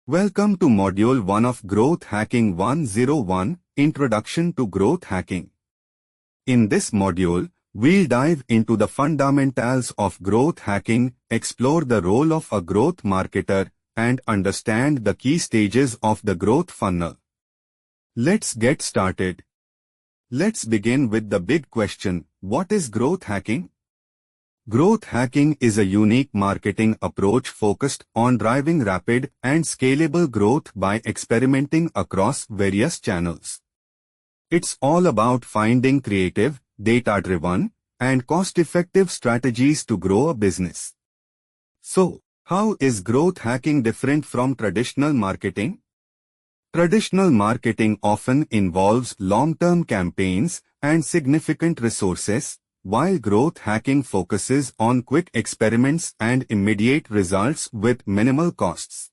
Welcome to Module 1 of Growth Hacking 101, Introduction to Growth Hacking. In this module, we'll dive into the fundamentals of growth hacking, explore the role of a growth marketer, and understand the key stages of the growth funnel. Let's get started. Let's begin with the big question: what is growth hacking? Growth hacking is a unique marketing approach focused on driving rapid and scalable growth by experimenting across various channels. It's all about finding creative, data-driven, and cost-effective strategies to grow a business. So, how is growth hacking different from traditional marketing? Traditional marketing often involves long-term campaigns and significant resources, while growth hacking focuses on quick experiments and immediate results with minimal costs.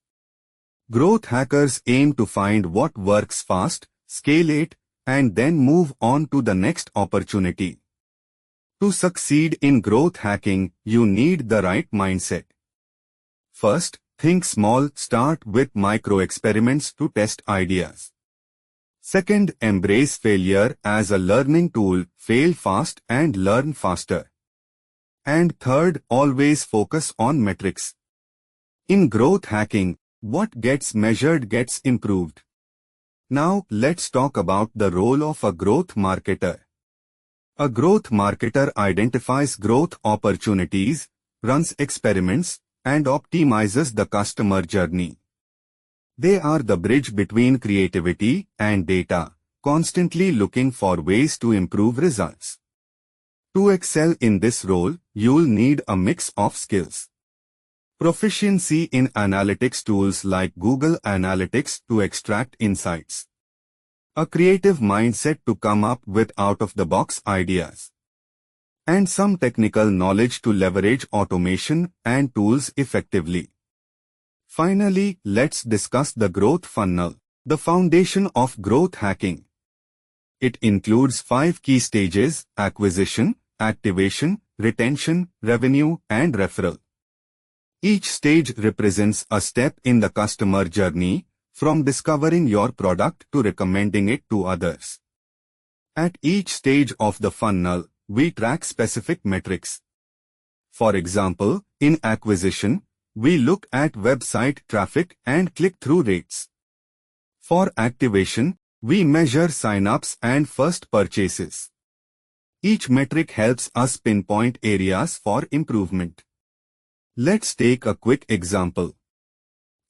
Growth hackers aim to find what works fast, scale it, and then move on to the next opportunity. To succeed in growth hacking, you need the right mindset. First, think small. Start with micro-experiments to test ideas. Second, embrace failure as a learning tool. Fail fast and learn faster. And third, always focus on metrics. In growth hacking, what gets measured gets improved. Now, let's talk about the role of a growth marketer. A growth marketer identifies growth opportunities, runs experiments, and optimizes the customer journey. They are the bridge between creativity and data, constantly looking for ways to improve results. To excel in this role, you'll need a mix of skills. Proficiency in analytics tools like Google Analytics to extract insights. A creative mindset to come up with out-of-the-box ideas. And some technical knowledge to leverage automation and tools effectively. Finally, let's discuss the growth funnel, the foundation of growth hacking. It includes 5 key stages: acquisition, activation, retention, revenue, and referral. Each stage represents a step in the customer journey, from discovering your product to recommending it to others. At each stage of the funnel, we track specific metrics. For example, in acquisition, we look at website traffic and click-through rates. For activation, we measure sign-ups and first purchases. Each metric helps us pinpoint areas for improvement. Let's take a quick example.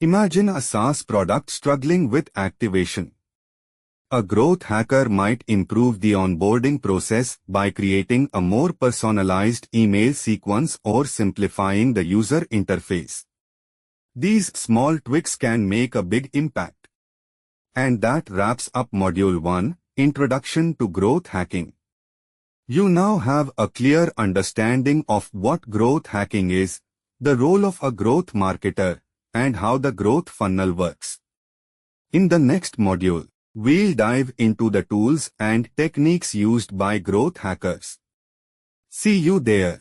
Imagine a SaaS product struggling with activation. A growth hacker might improve the onboarding process by creating a more personalized email sequence or simplifying the user interface. These small tweaks can make a big impact. And that wraps up Module 1, Introduction to Growth Hacking. You now have a clear understanding of what growth hacking is, the role of a growth marketer, and how the growth funnel works. In the next module, we'll dive into the tools and techniques used by growth hackers. See you there.